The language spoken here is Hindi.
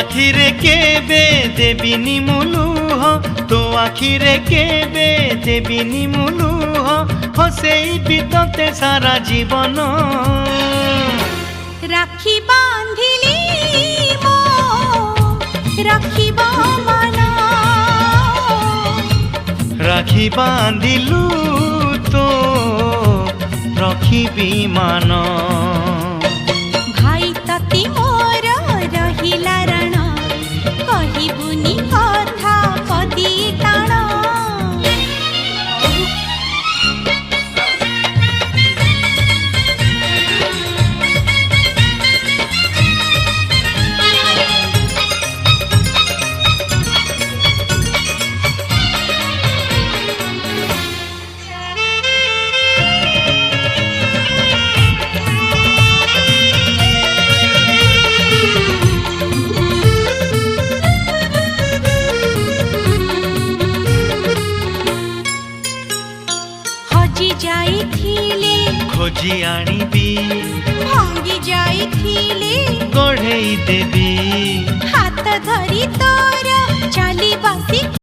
आखिरे केबे देबिनी मुलुह तो आखिरे केबे देबिनी मुलुह हसेई बितते सारा जीवन राखी बांधिली मो रखिबो मन राखी बांधिलु तो रखिबी मान भाई तती मोर रहिला रण कहिबुनी कथा पदी टाण खोजी आनिबी भांगी जाइथिले गढ़ेई देबी हाथ धरी तोर चली बासी